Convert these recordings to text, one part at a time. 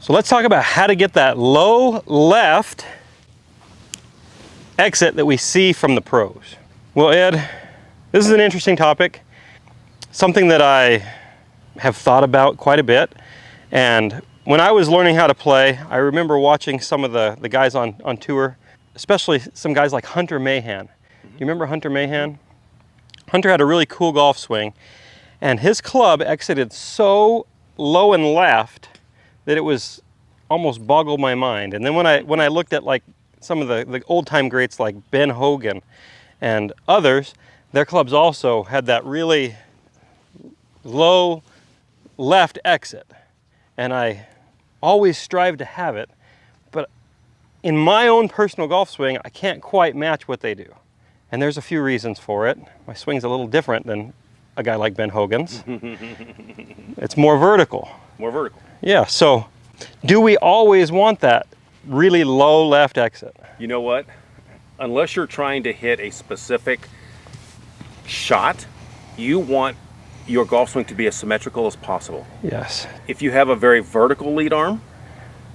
So let's talk about how to get that low left exit that we see from the pros. Well, Ed, this is an interesting topic, something that I have thought about quite a bit. And when I was learning how to play, I remember watching some of the guys on tour, especially some guys like Hunter Mahan. You remember Hunter Mahan? Hunter had a really cool golf swing, and his club exited so low and left that it was almost boggled my mind. And then when I looked at like some of the old-time greats like Ben Hogan and others, their clubs also had that really low left exit. And I always strive to have it, but in my own personal golf swing, I can't quite match what they do. And there's a few reasons for it. My swing's a little different than a guy like Ben Hogan's. It's more vertical. More vertical. Yeah, so do we always want that really low left exit? You know what? Unless you're trying to hit a specific shot, you want your golf swing to be as symmetrical as possible. Yes. If you have a very vertical lead arm,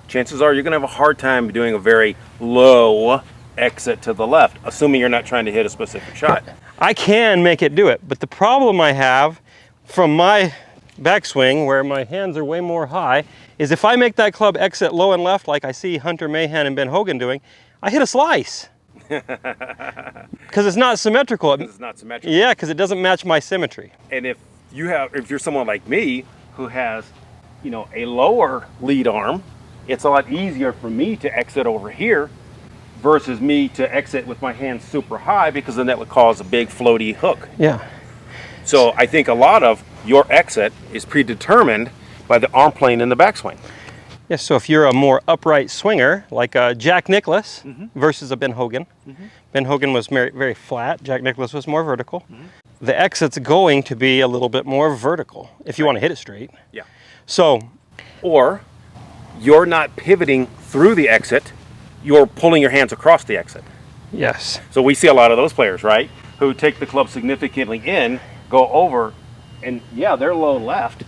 chances are you're going to have a hard time doing a very low exit to the left, assuming you're not trying to hit a specific shot. I can make it do it, but the problem I have from my backswing, where my hands are way more high, is if I make that club exit low and left like I see Hunter Mahan and Ben Hogan doing, I hit a slice. Because it's not symmetrical. It's not symmetrical. Yeah, because it doesn't match my symmetry. And if you're someone like me who has, you know, a lower lead arm, it's a lot easier for me to exit over here versus me to exit with my hands super high, because then that would cause a big floaty hook. Yeah. So I think a lot of your exit is predetermined by the arm plane in the backswing. Yes, so if you're a more upright swinger, like Jack Nicklaus versus a Ben Hogan. Ben Hogan was very, very flat. Jack Nicklaus was more vertical. The exit's going to be a little bit more vertical if you want to hit it straight. Yeah. So, or you're not pivoting through the exit, you're pulling your hands across the exit. yes. So we see a lot of those players, right, who take the club significantly in, go over, and yeah, they're low left,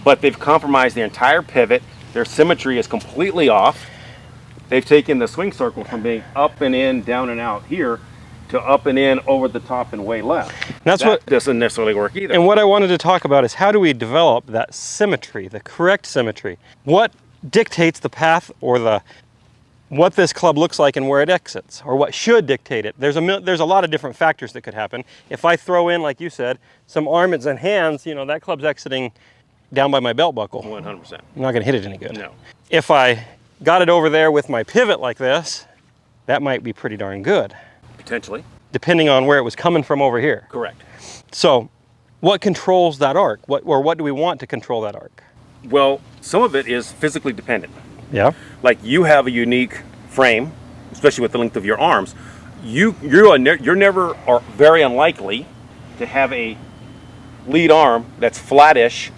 but they've compromised the entire pivot. Their symmetry is completely off. They've taken the swing circle from being up and in, down and out here, to up and in, over the top and way left. That's that what doesn't necessarily work either. And what I wanted to talk about is how do we develop that symmetry, the correct symmetry? What dictates the path or what this club looks like and where it exits, or what should dictate it? There's a lot of different factors that could happen. If I throw in, like you said, some arms and hands, you know, that club's exiting down by my belt buckle. 100%. I'm not going to hit it any good. No. If I got it over there with my pivot like this, that might be pretty darn good. Potentially. Depending on where it was coming from over here. Correct. So what controls that arc? What do we want to control that arc? Well, some of it is physically dependent. Yeah. Like you have a unique frame, especially with the length of your arms. You're never, or very unlikely, to have a lead arm that's flattish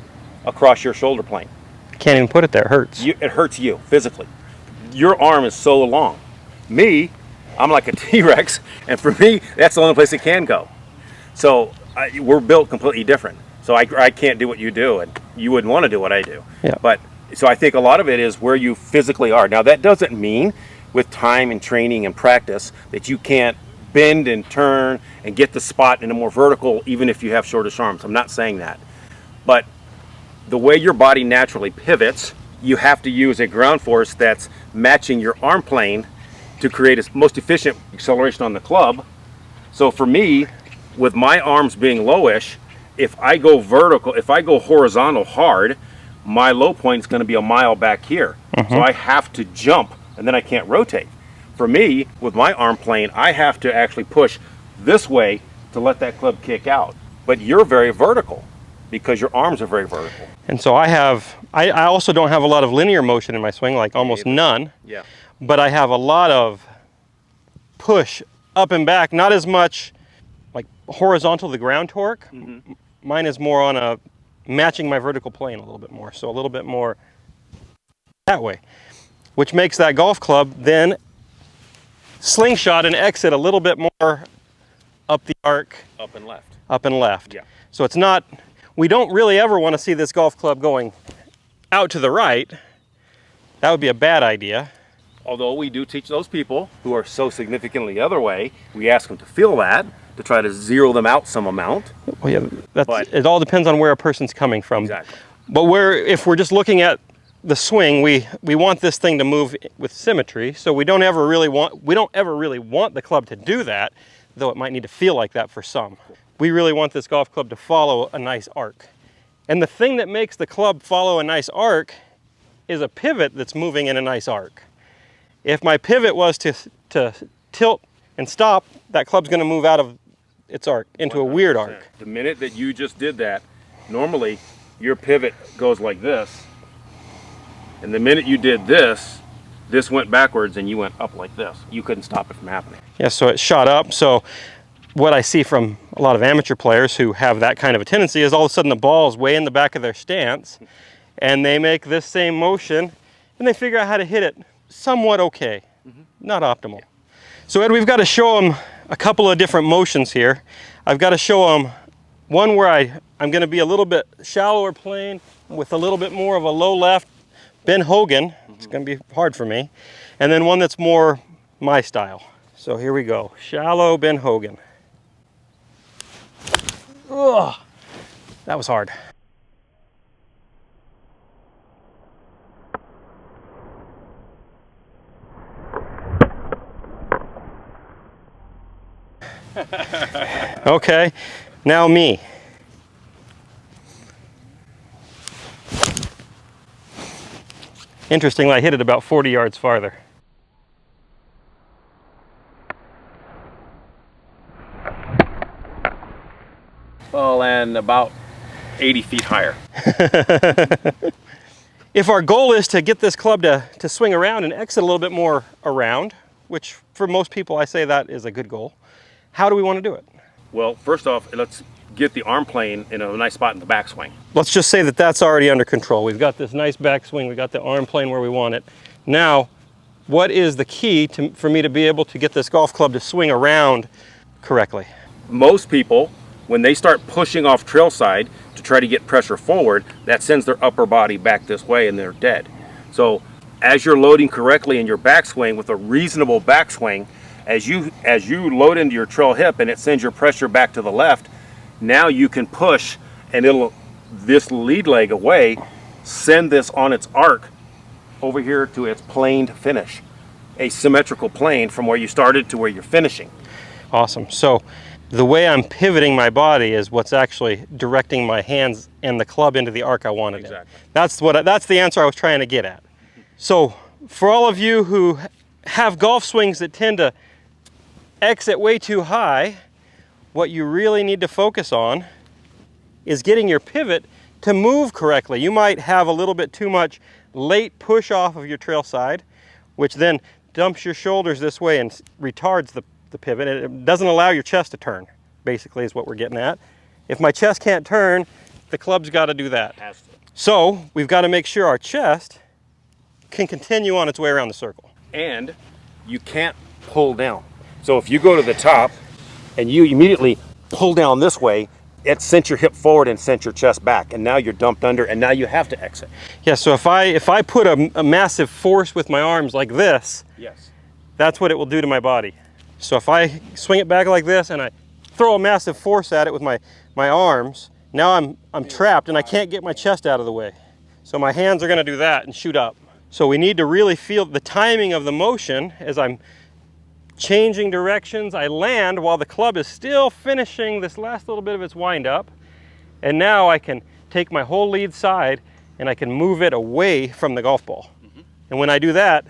across your shoulder plane. I can't even put it there. It hurts. It hurts you physically. Your arm is so long. Me, I'm like a T-Rex, and for me, that's the only place it can go. So we're built completely different. So I can't do what you do, and you wouldn't want to do what I do. Yeah. But so I think a lot of it is where you physically are. Now that doesn't mean with time and training and practice that you can't bend and turn and get the spot in a more vertical, even if you have shortish arms. I'm not saying that. But the way your body naturally pivots, you have to use a ground force that's matching your arm plane to create a most efficient acceleration on the club. So for me, with my arms being lowish, if I go vertical, if I go horizontal hard, my low point is going to be a mile back here. So I have to jump, and then I can't rotate. For me, with my arm plane, I have to actually push this way to let that club kick out. But you're very vertical because your arms are very vertical. And so I also don't have a lot of linear motion in my swing, like almost none. Yeah. But I have a lot of push up and back, not as much like horizontal to the ground torque. Mine is more on a matching my vertical plane a little bit more. So a little bit more that way, which makes that golf club then slingshot and exit a little bit more up the arc. Up and left. Up and left. Yeah. So it's not, we don't really ever want to see this golf club going out to the right. That would be a bad idea. Although we do teach those people who are so significantly the other way, we ask them to feel that, to try to zero them out some amount. Well, yeah, it all depends on where a person's coming from. Exactly. But if we're just looking at the swing, we want this thing to move with symmetry, so we don't ever really want the club to do that, though it might need to feel like that for some. We really want this golf club to follow a nice arc. And the thing that makes the club follow a nice arc is a pivot that's moving in a nice arc. If my pivot was to tilt and stop, that club's going to move out of its arc into 100%. A weird arc. The minute that you just did that, normally your pivot goes like this. And the minute you did this, this went backwards and you went up like this. You couldn't stop it from happening. Yeah, so it shot up. So what I see from a lot of amateur players who have that kind of a tendency is all of a sudden the ball's way in the back of their stance and they make this same motion and they figure out how to hit it somewhat okay, not optimal. Yeah. So Ed, we've got to show them a couple of different motions here. I've got to show them one where I'm going to be a little bit shallower plane with a little bit more of a low left, Ben Hogan. It's going to be hard for me. And then one that's more my style. So here we go, shallow Ben Hogan. Ugh, that was hard. Okay, now me. Interestingly, I hit it about 40 yards farther. Well, and about 80 feet higher. If our goal is to get this club to swing around and exit a little bit more around, which for most people I say that is a good goal, how do we want to do it? Well, first off, let's get the arm plane in a nice spot in the backswing. Let's just say that that's already under control. We've got this nice backswing, we've got the arm plane where we want it. Now, what is the key for me to be able to get this golf club to swing around correctly? Most people, when they start pushing off trail side to try to get pressure forward, that sends their upper body back this way and they're dead. So as you're loading correctly in your backswing with a reasonable backswing, as you load into your trail hip and it sends your pressure back to the left, now you can push and this lead leg away, send this on its arc over here to its planed finish. A symmetrical plane from where you started to where you're finishing. Awesome. So the way I'm pivoting my body is what's actually directing my hands and the club into the arc I wanted. Exactly. That's the answer I was trying to get at. So for all of you who have golf swings that tend to exit way too high, what you really need to focus on is getting your pivot to move correctly. You might have a little bit too much late push off of your trail side, which then dumps your shoulders this way and retards the pivot. It doesn't allow your chest to turn, basically is what we're getting at. If my chest can't turn, the club's got to do that. So we've got to make sure our chest can continue on its way around the circle. And you can't pull down. So if you go to the top and you immediately pull down this way, it sent your hip forward and sent your chest back, and now you're dumped under, and now you have to exit. Yeah, so if I put a massive force with my arms like this, yes, that's what it will do to my body. So if I swing it back like this and I throw a massive force at it with my arms, now I'm trapped and I can't get my chest out of the way. So my hands are going to do that and shoot up. So we need to really feel the timing of the motion as I'm changing directions. I land while the club is still finishing this last little bit of its wind up. And now I can take my whole lead side and I can move it away from the golf ball. And when I do that,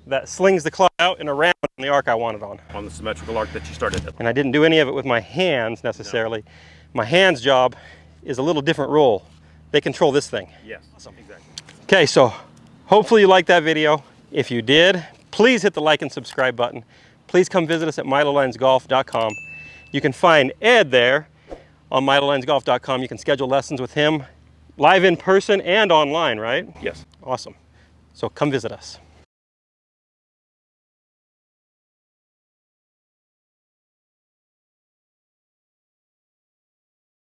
that slings the club out and around the arc I wanted on. On the symmetrical arc that you started at. And I didn't do any of it with my hands necessarily. No. My hands' job is a little different role. They control this thing. Yes, exactly. Okay, so hopefully you liked that video. If you did, please hit the like and subscribe button. Please come visit us at milolinesgolf.com. You can find Ed there on milolinesgolf.com. You can schedule lessons with him live in person and online, right? Yes. Awesome. So come visit us.